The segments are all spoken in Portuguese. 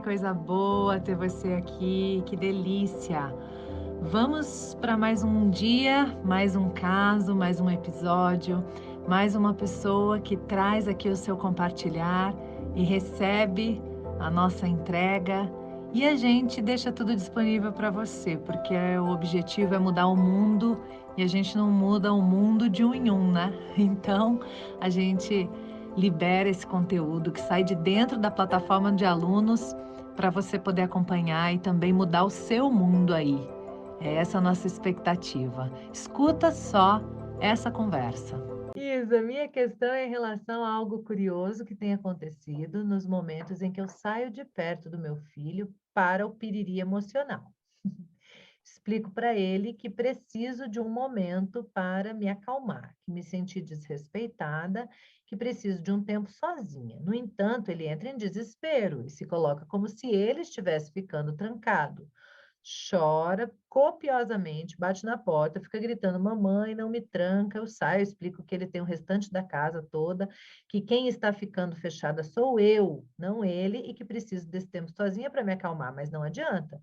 coisa boa ter você aqui, que delícia. Vamos para mais um dia, mais um caso, mais um episódio, mais uma pessoa que traz aqui o seu compartilhar e recebe a nossa entrega. E a gente deixa tudo disponível para você, porque o objetivo é mudar o mundo e a gente não muda o mundo de um em um, né? Então, a gente libera esse conteúdo que sai de dentro da plataforma de alunos para você poder acompanhar e também mudar o seu mundo aí. É essa a nossa expectativa. Escuta só essa conversa. Isa, minha questão é em relação a algo curioso que tem acontecido nos momentos em que eu saio de perto do meu filho para o piriri emocional. Explico para ele que preciso de um momento para me acalmar, que me senti desrespeitada, que preciso de um tempo sozinha. No entanto, ele entra em desespero e se coloca como se ele estivesse ficando trancado. Chora copiosamente, bate na porta, fica gritando: mamãe, não me tranca. Eu saio, explico que ele tem o restante da casa toda, que quem está ficando fechada sou eu, não ele, e que preciso desse tempo sozinha para me acalmar, mas não adianta.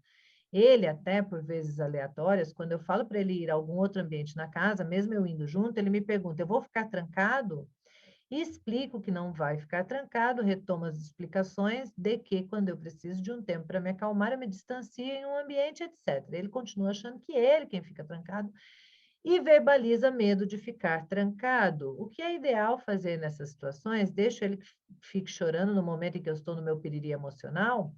Ele até, por vezes aleatórias, quando eu falo para ele ir a algum outro ambiente na casa, mesmo eu indo junto, ele me pergunta: eu vou ficar trancado? E explico que não vai ficar trancado, retomo as explicações de que, quando eu preciso de um tempo para me acalmar, eu me distancio em um ambiente, etc. Ele continua achando que ele quem fica trancado e verbaliza medo de ficar trancado. O que é ideal fazer nessas situações? Deixo ele que fique chorando no momento em que eu estou no meu piriri emocional?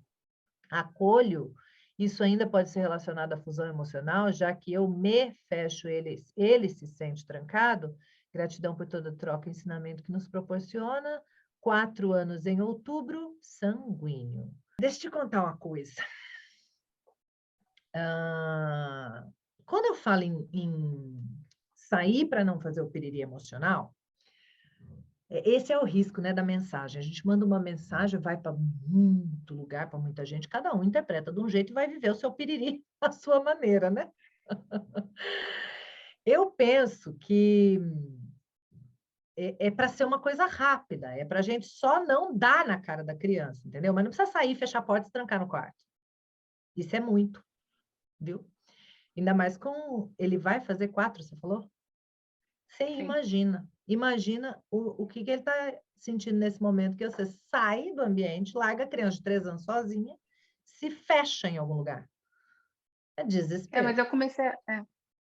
Acolho, isso ainda pode ser relacionado à fusão emocional, já que eu me fecho, ele se sente trancado. Gratidão por toda a troca e ensinamento que nos proporciona. 4 anos em outubro, sanguíneo. Deixa eu te contar uma coisa. Ah, quando eu falo em sair para não fazer o piriri emocional, esse é o risco, né, da mensagem. A gente manda uma mensagem, vai para muito lugar, para muita gente, cada um interpreta de um jeito e vai viver o seu piriri à sua maneira, né? Eu penso que é para ser uma coisa rápida, é para a gente só não dar na cara da criança, entendeu? Mas não precisa sair, fechar a porta e se trancar no quarto. Isso é muito, viu? Ainda mais com... Ele vai fazer 4, você falou? Você Sim. imagina o que ele está sentindo nesse momento que você sai do ambiente, larga a criança de 3 anos sozinha, se fecha em algum lugar. É Mas desespero.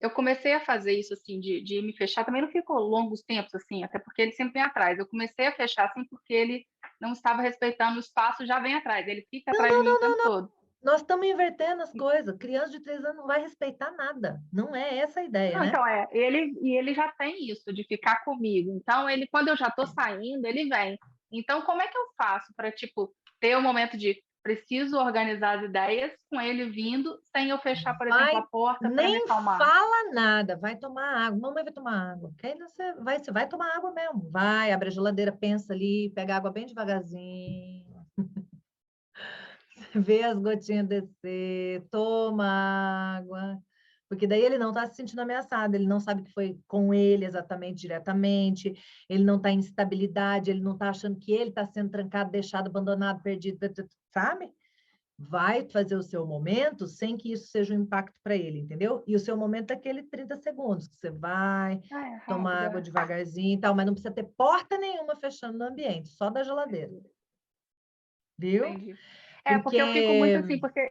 eu comecei a fazer isso, assim, de me fechar, também não ficou longos tempos, assim, até porque ele sempre vem atrás. Eu comecei a fechar, assim, porque ele não estava respeitando o espaço, já vem atrás. Ele fica Não, atrás de não, mim o não, tempo não, não. todo. Nós estamos invertendo as coisas. Criança de 3 anos não vai respeitar nada. Não é essa a ideia, Não, né? então, ele já tem isso, de ficar comigo. Então, quando eu já estou saindo, ele vem. Então, como é que eu faço para, tipo, ter o momento de preciso organizar as ideias com ele vindo, sem eu fechar, por exemplo, a Vai, porta para me nem acalmar? fala nada, vai tomar água. Mamãe vai tomar água. Que aí você vai tomar água mesmo. Vai, abre a geladeira, pensa ali, pega água bem devagarzinho. Vê as gotinhas descer, toma água, porque daí ele não está se sentindo ameaçado, ele não sabe que foi com ele exatamente, diretamente, ele não está em instabilidade, ele não está achando que ele está sendo trancado, deixado, abandonado, perdido, sabe? Vai fazer o seu momento sem que isso seja um impacto para ele, entendeu? E o seu momento é aquele 30 segundos, que você vai, Ah, é toma rápido, água é. devagarzinho e tal, mas não precisa ter porta nenhuma fechando no ambiente, só da geladeira, viu? Entendi. Porque eu fico muito Porque assim, porque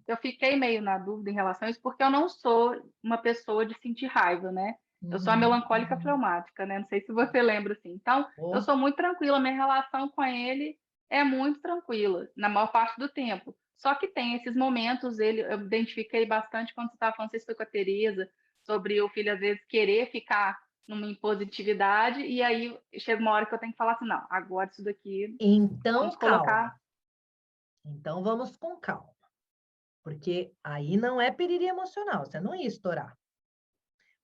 eu fiquei meio na dúvida em relação a isso, porque eu não sou uma pessoa de sentir raiva, né? Eu sou a uhum, melancólica fleumática, né? Não sei se você lembra assim. Então, eu oh. sou muito tranquila, minha relação com ele é muito tranquila, na maior parte do tempo. Só que tem esses momentos, eu identifiquei bastante quando você estava falando, não sei se foi com a Tereza, sobre o filho às vezes querer ficar numa impositividade, e aí chega uma hora que eu tenho que falar assim, não, agora isso daqui, Então, vamos colocar. calma. Então, vamos com calma. Porque aí não é piriri emocional, você não ia estourar.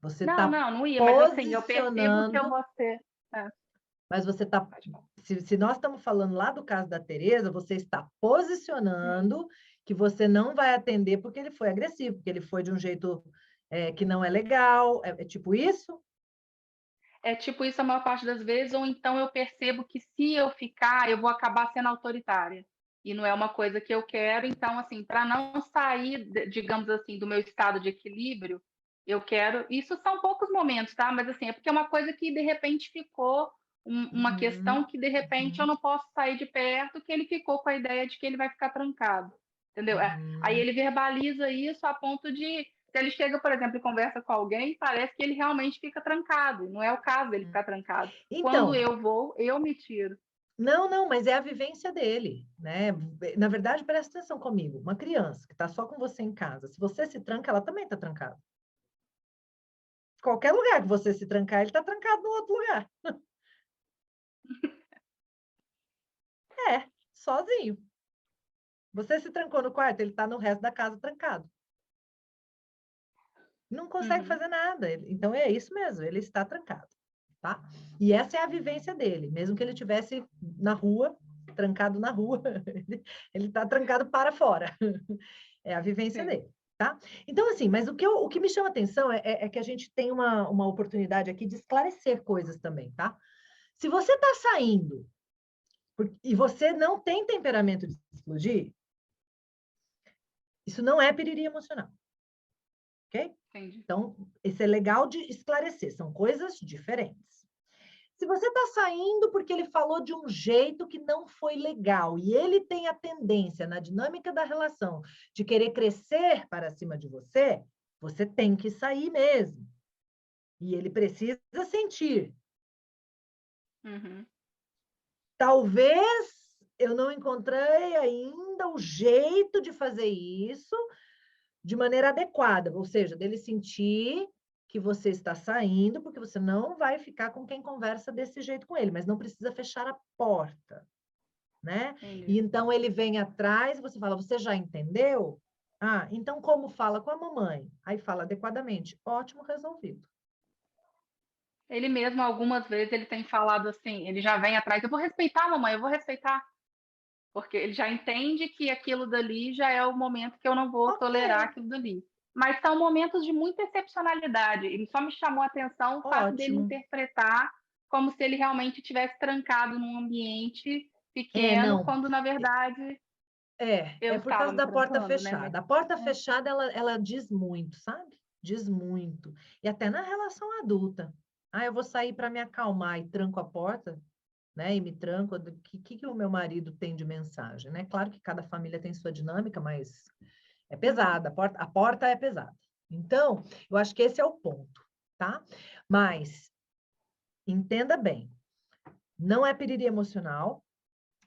Você Não, está não, não ia, mas assim, eu percebo que eu posicionando, vou ser. É, mas você está. pode falar. Se nós estamos falando lá do caso da Tereza, você está posicionando que você não vai atender porque ele foi agressivo, porque ele foi de um jeito que não é legal. É tipo isso? É tipo isso a maior parte das vezes, ou então eu percebo que se eu ficar, eu vou acabar sendo autoritária. e não é uma coisa que eu quero. Então, assim, para não sair, digamos assim, do meu estado de equilíbrio, eu quero. Isso são poucos momentos, tá? Mas assim, é porque é uma coisa que de repente ficou uma Uhum, questão que de repente eu uhum, não posso sair de perto, que ele ficou com a ideia de que ele vai ficar trancado. Entendeu? Aí uhum. ele verbaliza isso a ponto de, se ele chega, por exemplo, e conversa com alguém, parece que ele realmente fica trancado. Não é o caso dele ficar trancado. Quando Então, eu vou, eu me tiro. não, mas é a vivência dele, né? Na verdade, presta atenção comigo. Uma criança que está só com você em casa, se você se tranca, ela também está trancada. Qualquer lugar que você se trancar, ele está trancado no outro lugar. É, sozinho. Você se trancou no quarto, ele está no resto da casa trancado. Não consegue Uhum. fazer nada. Então é isso mesmo, ele está trancado, tá? E essa é a vivência dele, mesmo que ele estivesse na rua, trancado na rua, ele está trancado para fora. É a vivência Sim. dele, tá? Então, assim, mas o que me chama atenção é que a gente tem uma oportunidade aqui de esclarecer coisas também, tá? Se você está saindo e você não tem temperamento de explodir, isso não é piriri emocional, ok? Entendi. Então, isso é legal de esclarecer, são coisas diferentes. Se você está saindo porque ele falou de um jeito que não foi legal e ele tem a tendência na dinâmica da relação de querer crescer para cima de você, você tem que sair mesmo. E ele precisa sentir. Uhum. Talvez eu não encontrei ainda o jeito de fazer isso de maneira adequada, ou seja, dele sentir que você está saindo, porque você não vai ficar com quem conversa desse jeito com ele, mas não precisa fechar a porta, né? E Entendi. então ele vem atrás, você fala, você já entendeu? Ah, então como fala com a mamãe? Aí fala adequadamente, ótimo, resolvido. Ele mesmo, algumas vezes, ele tem falado assim, ele já vem atrás, eu vou respeitar, mamãe, eu vou respeitar. Porque ele já entende que aquilo dali já é o momento que eu não vou Ok, tolerar aquilo dali. Mas são momentos de muita excepcionalidade. E só me chamou a atenção o fato dele ótimo. interpretar como se ele realmente estivesse trancado num ambiente É, pequeno, não. quando na verdade eu É por estava causa me da porta trancando, né? fechada. A porta fechada, ela diz muito, sabe? Diz muito. E até na relação adulta. Ah, eu vou sair para me acalmar e tranco a porta, né? E me tranco. O que o meu marido tem de mensagem, né? Claro que cada família tem sua dinâmica, mas é Uhum, pesada. A porta é pesada. Então, eu acho que esse é o ponto, tá? Mas entenda bem, não é piriri emocional.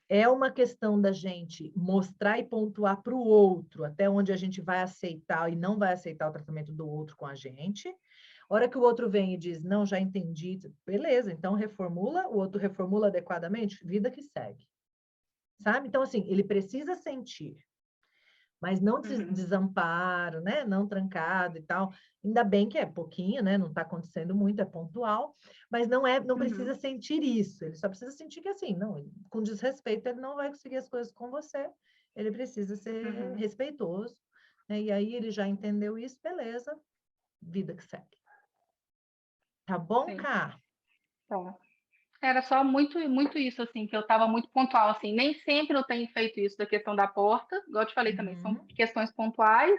É uma questão da gente mostrar e pontuar para o outro até onde a gente vai aceitar e não vai aceitar o tratamento do outro com a gente. A hora que o outro vem e diz, não, já entendi, beleza, então reformula, o outro reformula adequadamente, vida que segue. Sabe? Então, assim, ele precisa sentir, mas não uhum, desamparo, né? Não trancado e tal. Ainda bem que é pouquinho, né? Não está acontecendo muito, é pontual, mas não uhum, precisa sentir isso. Ele só precisa sentir que assim, não, com desrespeito ele não vai conseguir as coisas com você. Ele precisa ser uhum. respeitoso, né? E aí ele já entendeu isso, beleza? Vida que segue. Tá bom, Sim, Cá? tá. Era só muito, muito isso, assim, que eu estava muito pontual, assim. Nem sempre eu tenho feito isso da questão da porta, igual eu te falei também, são Uhum, questões pontuais,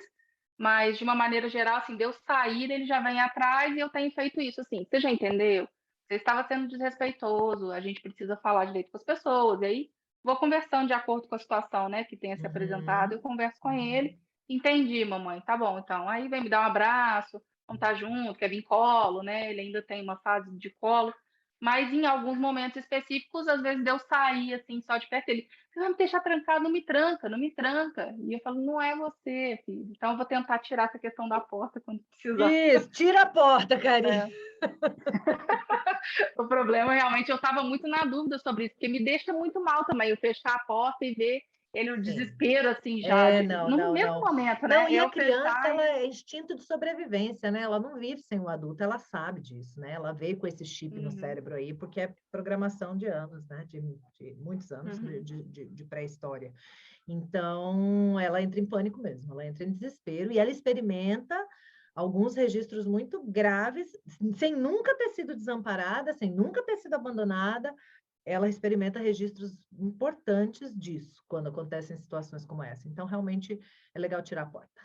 mas de uma maneira geral, assim, de eu sair, ele já vem atrás e eu tenho feito isso, assim. Você já entendeu? Você estava sendo desrespeitoso, a gente precisa falar direito com as pessoas, e aí vou conversando de acordo com a situação, né, que tenha se apresentado, eu uhum, converso com uhum, ele. Entendi, mamãe, tá bom, então. Aí vem me dar um abraço, vamos estar junto, quer vir colo, né? Ele ainda tem uma fase de colo. Mas em alguns momentos específicos, às vezes deu sair assim, só de perto dele. Você vai me deixar trancado, não me tranca, não me tranca. E eu falo, não é você, filho. Então eu vou tentar tirar essa questão da porta quando precisar. isso, tira a porta, Karine. É. O problema realmente eu estava muito na dúvida sobre isso, porque me deixa muito mal também eu fechar a porta e ver ele no Sim. desespero, assim, já. É, não, No não, mesmo não. momento, Não, né? e a Eu criança, fechar ela e. é instinto de sobrevivência, né? Ela não vive sem o adulto, ela sabe disso, né? Ela veio com esse chip no Uhum, cérebro aí, porque é programação de anos, né? De muitos anos uhum, de pré-história. Então, ela entra em pânico mesmo, ela entra em desespero e ela experimenta alguns registros muito graves, sem nunca ter sido desamparada, sem nunca ter sido abandonada, ela experimenta registros importantes disso, quando acontecem situações como essa. Então, realmente, é legal tirar a porta.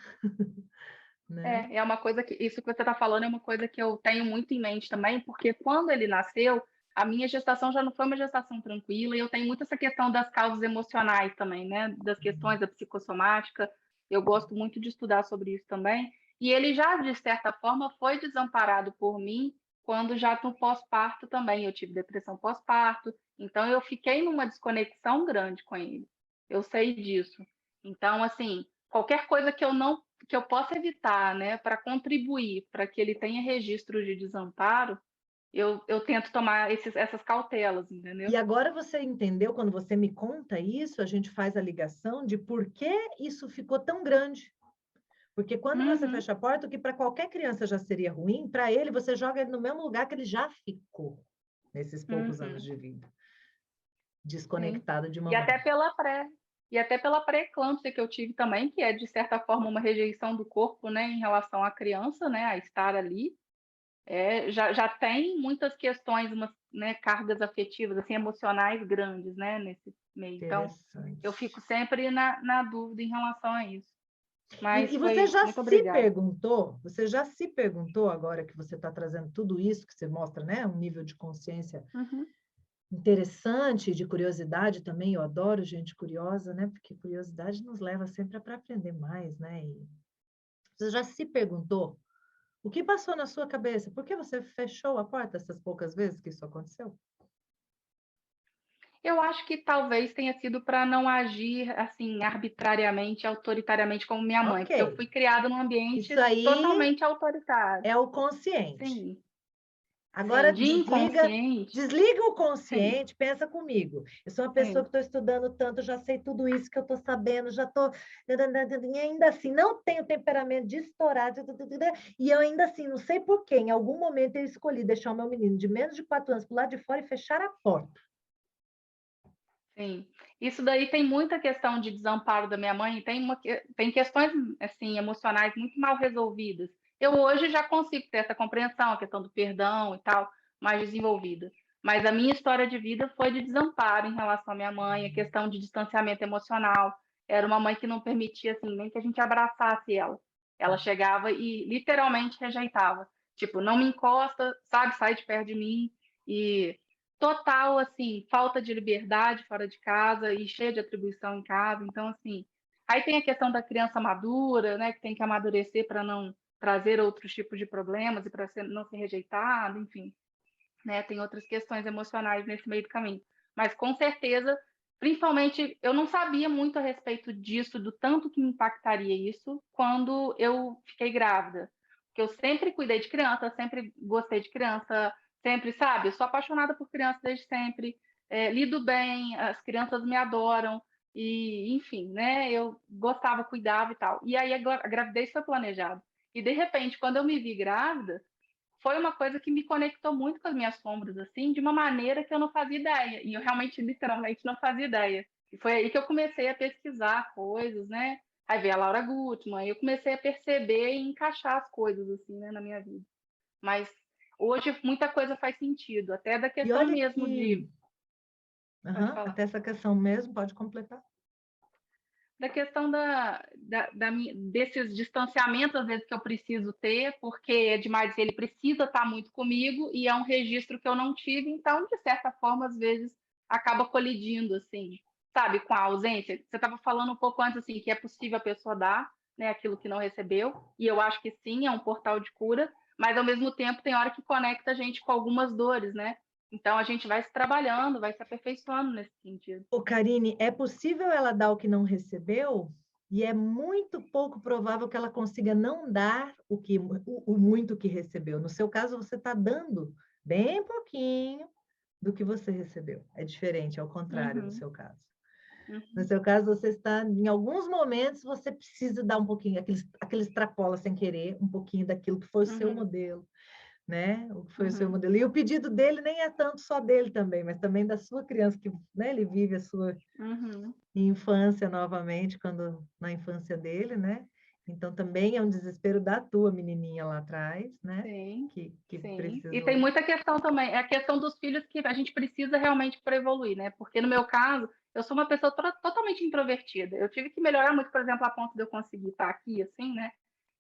Né? É uma coisa que isso que você está falando é uma coisa que eu tenho muito em mente também, porque quando ele nasceu, a minha gestação já não foi uma gestação tranquila, e eu tenho muito essa questão das causas emocionais também, né? Das questões da psicossomática. Eu gosto muito de estudar sobre isso também. E ele já, de certa forma, foi desamparado por mim quando já no pós-parto também. Eu tive depressão pós-parto, então eu fiquei numa desconexão grande com ele. Eu sei disso. Então, assim, qualquer coisa que eu possa evitar, né, para contribuir para que ele tenha registro de desamparo, eu tento tomar essas cautelas, entendeu? E agora você entendeu, quando você me conta isso, a gente faz a ligação de por que isso ficou tão grande. Porque quando você Uhum, fecha a porta, o que para qualquer criança já seria ruim, para ele, você joga ele no mesmo lugar que ele já ficou nesses poucos anos uhum, de vida, sim. desconectado de E mamãe. até pela pré, e até pela pré-eclâmpsia que eu tive também, que é de certa forma uma rejeição do corpo, né, em relação à criança, né, a estar ali. Já tem muitas questões, umas, né, cargas afetivas, assim, emocionais grandes, né, nesse meio. Então, eu Interessante. fico sempre na dúvida em relação a isso. Mas E você foi já muito se obrigada. perguntou, você já se perguntou, agora que você está trazendo tudo isso, que você mostra, né, um nível de consciência Uhum. interessante, de curiosidade também, eu adoro gente curiosa, né, porque curiosidade nos leva sempre para aprender mais, né, e você já se perguntou o que passou na sua cabeça? Por que você fechou a porta essas poucas vezes que isso aconteceu? Eu acho que talvez tenha sido para não agir assim arbitrariamente, autoritariamente como minha mãe, Ok, porque eu fui criada num isso ambiente aí totalmente autoritário. é o consciente. Sim, Agora sim, de desliga, inconsciente. desliga o Sim, consciente, pensa comigo. Eu sou uma pessoa sim, que estou estudando tanto, já sei tudo isso que eu estou sabendo, já estou. E ainda assim, não tenho temperamento de estourar, e eu ainda assim, não sei por quê, em algum momento eu escolhi deixar o meu menino de menos de 4 anos para lado de fora e fechar a porta. sim. Isso daí tem muita questão de desamparo da minha mãe, tem questões assim emocionais muito mal resolvidas. Eu hoje já consigo ter essa compreensão, a questão do perdão e tal, mais desenvolvida. Mas a minha história de vida foi de desamparo em relação à minha mãe, a questão de distanciamento emocional. Era uma mãe que não permitia assim nem que a gente abraçasse ela. Ela chegava e literalmente rejeitava. Tipo, não me encosta, sabe, sai de perto de mim. E total, assim, falta de liberdade fora de casa e cheia de atribuição em casa. Então, assim, aí tem a questão da criança madura, né, que tem que amadurecer para não trazer outros tipos de problemas e para não ser rejeitado, enfim, né, tem outras questões emocionais nesse meio do caminho. Mas, com certeza, principalmente, eu não sabia muito a respeito disso, do tanto que me impactaria isso quando eu fiquei grávida. Porque eu sempre cuidei de criança, sempre gostei de criança, sempre, sabe? Eu sou apaixonada por criança desde sempre, lido bem, as crianças me adoram, e, enfim, né? Eu gostava, cuidava e tal. E aí a gravidez foi planejada. E, de repente, quando eu me vi grávida, foi uma coisa que me conectou muito com as minhas sombras, assim, de uma maneira que eu não fazia ideia. E eu realmente, literalmente, não fazia ideia. E foi aí que eu comecei a pesquisar coisas, né? Aí veio a Laura Gutman, aí eu comecei a perceber e encaixar as coisas, assim, né, na minha vida. Mas hoje muita coisa faz sentido, até da E questão olha mesmo que, de. Pode aham, falar. até essa questão mesmo, pode completar. Da questão desses distanciamentos, às vezes, que eu preciso ter, porque é demais, ele precisa estar muito comigo e é um registro que eu não tive, então, de certa forma, às vezes, acaba colidindo, assim, sabe, com a ausência. Você estava falando um pouco antes, assim, que é possível a pessoa dar, né, aquilo que não recebeu, e eu acho que sim, é um portal de cura, mas, ao mesmo tempo, tem hora que conecta a gente com algumas dores, né? Então, a gente vai se trabalhando, vai se aperfeiçoando nesse sentido. Ô, Karine, é possível ela dar o que não recebeu? E é muito pouco provável que ela consiga não dar o muito que recebeu. No seu caso, você está dando bem pouquinho do que você recebeu. É diferente, é o contrário no Uhum, seu caso. No uhum, seu caso, você está, em alguns momentos, você precisa dar um pouquinho, aquele extrapola sem querer, um pouquinho daquilo que foi o seu uhum, modelo, né? O que foi o seu uhum. modelo. E o pedido dele nem é tanto só dele também, mas também da sua criança, que, né, ele vive a sua Uhum, infância novamente, quando na infância dele, né? Então também é um desespero da tua menininha lá atrás, né? Sim, Que sim. E tem precisou. muita questão também, é a questão dos filhos que a gente precisa realmente para evoluir, né? Porque no meu caso, eu sou uma pessoa totalmente introvertida. Eu tive que melhorar muito, por exemplo, a ponto de eu conseguir estar aqui, assim, né?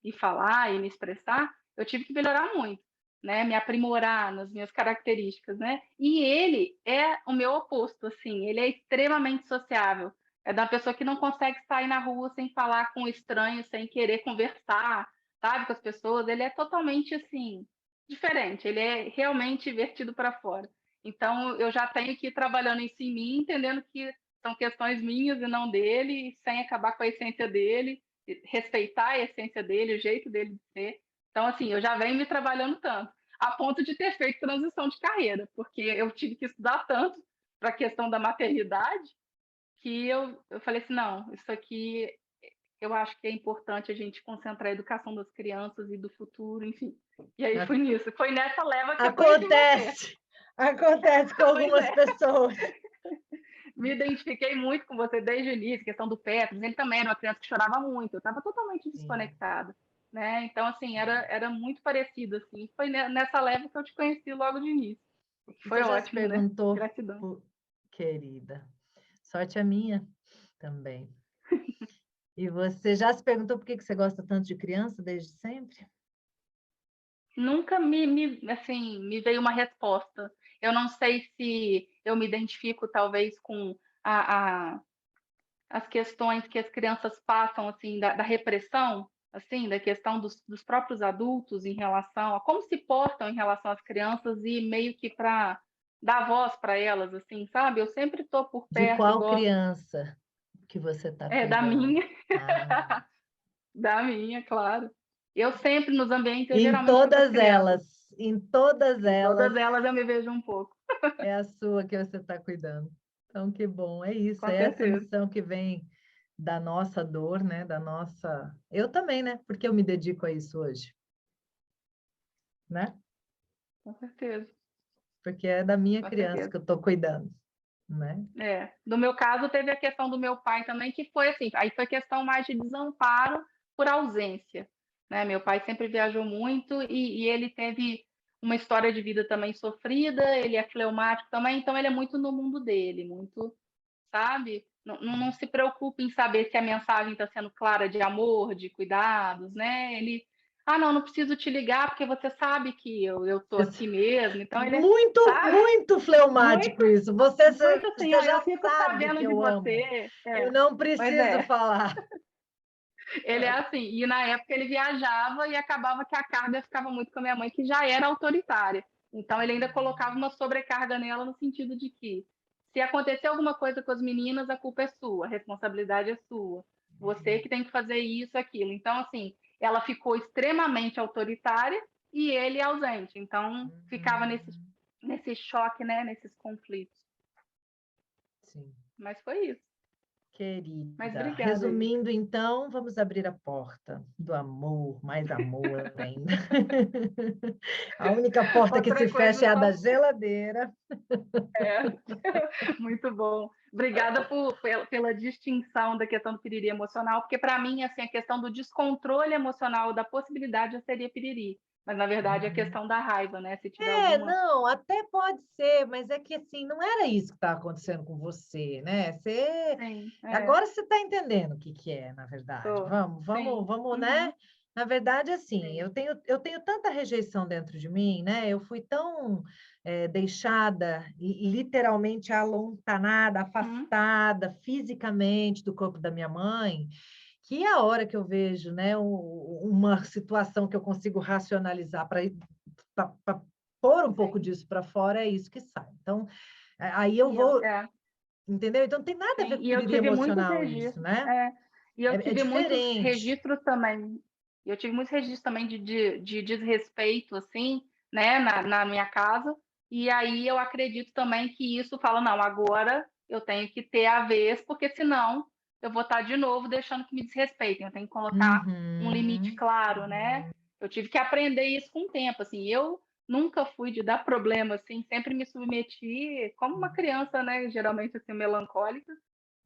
E falar e me expressar, eu tive que melhorar muito, né? Me aprimorar nas minhas características, né? E ele é o meu oposto, assim, ele é extremamente sociável. É da pessoa que não consegue sair na rua sem falar com estranhos, sem querer conversar, sabe, com as pessoas. Ele é totalmente assim diferente. Ele é realmente vertido para fora. Então eu já tenho que ir trabalhando isso em mim, entendendo que são questões minhas e não dele, sem acabar com a essência dele, respeitar a essência dele, o jeito dele de ser. Então assim, eu já venho me trabalhando tanto, a ponto de ter feito transição de carreira, porque eu tive que estudar tanto para a questão da maternidade que eu falei assim, não, isso aqui eu acho que é importante a gente concentrar a educação das crianças e do futuro, enfim. E aí foi nisso, foi nessa leva que eu conheci você. Acontece com Pois algumas é, pessoas. me identifiquei muito com você desde o início, questão do Petros, ele também era uma criança que chorava muito, eu estava totalmente Sim. desconectada, né? Então, assim, era muito parecido, assim. Foi nessa leva que eu te conheci logo de início. Foi Você já se ótimo, né? perguntou, Gratidão. querida, sorte a minha também. E você já se perguntou por que você gosta tanto de criança desde sempre? Nunca assim, me veio uma resposta. Eu não sei se eu me identifico, talvez, com as questões que as crianças passam, assim, da repressão, assim, da questão dos próprios adultos em relação a como se portam em relação às crianças e meio que para dar voz para elas, assim, sabe? Eu sempre estou por De perto, qual gosto, criança que você está da cuidando? minha, Ah, da minha, claro. Eu sempre nos ambientes, eu em geralmente estou com as todas crianças. elas, em todas Em elas, todas elas eu me vejo um pouco, é a sua que você está cuidando. Então, que bom, é isso, com é essa certeza. missão que vem da nossa dor, né? Da nossa. Eu também, né? Porque eu me dedico a isso hoje, né? Com certeza, Porque é da minha com criança certeza. que eu estou cuidando, né? É. No meu caso, teve a questão do meu pai também, que foi assim, aí foi questão mais de desamparo por ausência, né? Meu pai sempre viajou muito e ele teve uma história de vida também sofrida, ele é fleumático também, então ele é muito no mundo dele, muito, sabe? Não se preocupe em saber se a mensagem está sendo clara de amor, de cuidados, né? Ele, não preciso te ligar porque você sabe que eu tô aqui mesmo. Então ele, Muito, sabe? muito fleumático Muito, isso. Você, muito assim, você eu já fico sabe sabendo que de eu amo. você. Eu É, não pois preciso é, falar. ele é assim. E na época ele viajava e acabava que a carga ficava muito com a minha mãe, que já era autoritária. Então ele ainda colocava uma sobrecarga nela no sentido de que se acontecer alguma coisa com as meninas, a culpa é sua, a responsabilidade é sua. Você que tem que fazer isso, aquilo. Então, assim, ela ficou extremamente autoritária e ele ausente. Então, ficava nesse choque, né? Nesses conflitos. Sim. Mas foi isso. Mas Querida, obrigada aí. resumindo, então, vamos abrir a porta do amor, mais amor ainda. A única porta que se Outra fecha coisa é a da só. geladeira. É, muito bom. Obrigada pela distinção da questão do piriri emocional, porque para mim, assim, a questão do descontrole emocional, da possibilidade já seria piriri. Mas, na verdade, a Uhum. questão da raiva, né? Se tiver É, alguma. não, até pode ser, mas é que assim, não era isso que estava acontecendo com você, né? Sim, Agora você está entendendo o que que é, na verdade. tô. Sim. Vamos, né? Uhum, Na verdade, assim, sim. eu tenho tanta rejeição dentro de mim, né? Eu fui tão deixada, literalmente alontanada, Uhum, afastada fisicamente do corpo da minha mãe, que a hora que eu vejo, né, uma situação que eu consigo racionalizar para pôr um pouco sim. disso para fora, é isso que sai. Então, aí eu E eu, vou, entendeu? Então, não tem nada a ver sim. com E eu piriri tive muitos emocional isso, registros. né? E eu É tive muitos diferente. registros também. Eu tive muitos registros também de desrespeito, assim, né, na minha casa. E aí eu acredito também que isso fala, não, agora eu tenho que ter a vez, porque senão eu vou estar de novo deixando que me desrespeitem. Eu tenho que colocar um limite Uhum. claro, né? Eu tive que aprender isso com o tempo, assim. Eu nunca fui de dar problema, assim, sempre me submeti como uma criança, né, geralmente assim melancólica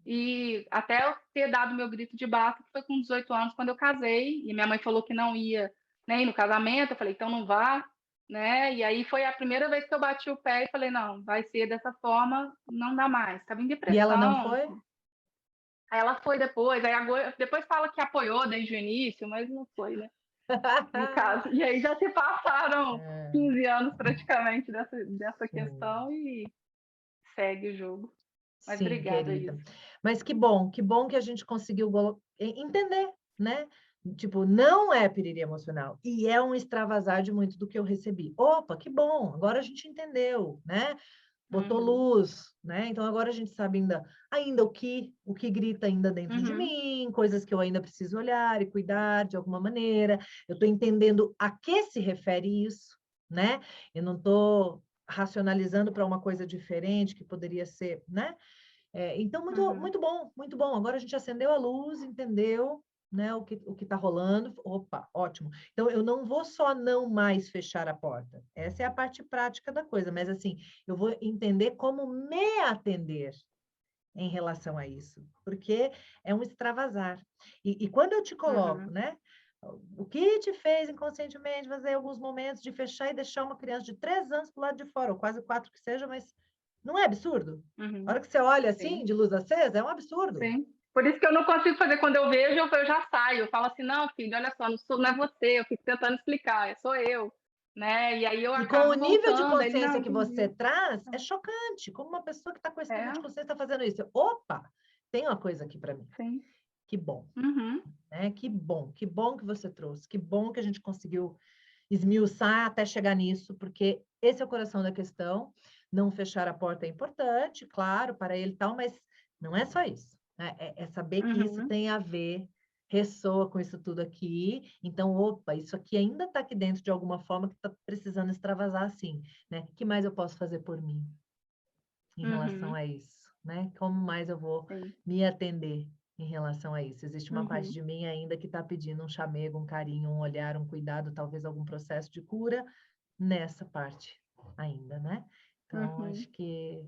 E até eu ter dado meu grito de basta, que foi com 18 anos, quando eu casei, e minha mãe falou que não ia nem no casamento, eu falei, então não vá, né? E aí foi a primeira vez que eu bati o pé e falei, não, vai ser dessa forma, não dá mais. Estava em E ela não depressão. foi? Aí ela foi depois, aí agora, depois fala que apoiou desde o início, mas não foi, né? No caso. E aí já se passaram É, 15 anos praticamente dessa sim. questão e segue o jogo. Mas Sim, obrigada, querida. Isa. Mas que bom que a gente conseguiu entender, né? Tipo, não é piriri emocional e é um extravasar de muito do que eu recebi. Opa, que bom, agora a gente entendeu, né? Botou Uhum, luz, né? Então agora a gente sabe ainda o que grita ainda dentro de uhum, mim, coisas que eu ainda preciso olhar e cuidar de alguma maneira. Eu estou entendendo a que se refere isso, né? Eu não estou racionalizando para uma coisa diferente que poderia ser, né? Então, muito, uhum, muito bom, muito bom. Agora a gente acendeu a luz, entendeu, né, o que está rolando. Opa, ótimo. Então, eu não vou só não mais fechar a porta. Essa é a parte prática da coisa, mas assim, eu vou entender como me atender em relação a isso, porque é um extravasar. E quando eu te coloco, uhum. né? O que te fez inconscientemente fazer alguns momentos de fechar e deixar uma criança de 3 anos para o lado de fora, ou quase 4 que seja, mas não é absurdo? A Uhum, hora que você olha assim, sim, de luz acesa, é um absurdo. sim. Por isso que eu não consigo fazer. Quando eu vejo, eu já saio. Eu falo assim, não, filho, olha só, não é você. Eu fico tentando explicar, sou eu. Né? E aí eu E com o acabo nível de voltando. Aí ele, não, consciência que você entendi. traz, é chocante. Como uma pessoa que está com esse nível de É, consciência está fazendo isso? Opa, tem uma coisa aqui para mim. sim. Que bom, Uhum, né? Que bom que você trouxe. Que bom que a gente conseguiu esmiuçar até chegar nisso, porque esse é o coração da questão. Não fechar a porta é importante, claro, para ele e tal, mas não é só isso, né? É saber que isso uhum, tem a ver, ressoa com isso tudo aqui. Então, opa, isso aqui ainda está aqui dentro de alguma forma que está precisando extravasar assim, né? O que mais eu posso fazer por mim em relação uhum, a isso, né? Como mais eu vou sim. me atender em relação a isso? Existe uma parte Uhum, de mim ainda que está pedindo um chamego, um carinho, um olhar, um cuidado, talvez algum processo de cura nessa parte ainda, né? Então, uhum. acho que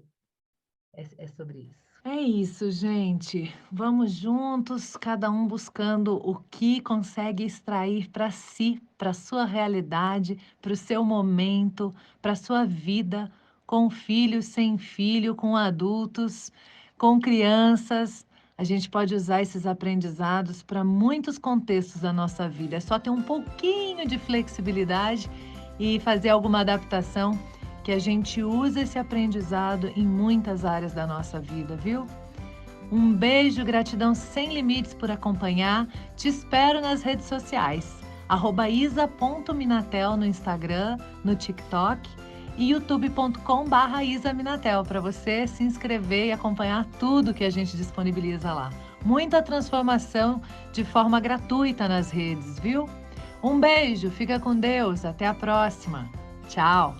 é sobre isso. É isso, gente. Vamos juntos, cada um buscando o que consegue extrair para si, para sua realidade, para o seu momento, para sua vida, com filho, sem filho, com adultos, com crianças. A gente pode usar esses aprendizados para muitos contextos da nossa vida. É só ter um pouquinho de flexibilidade e fazer alguma adaptação que a gente usa esse aprendizado em muitas áreas da nossa vida, viu? Um beijo, gratidão sem limites por acompanhar. Te espero nas redes sociais. @isa.minatel no Instagram, no TikTok e youtube.com/isaminatel para você se inscrever e acompanhar tudo que a gente disponibiliza lá. Muita transformação de forma gratuita nas redes, viu? Um beijo, fica com Deus, até a próxima. Tchau!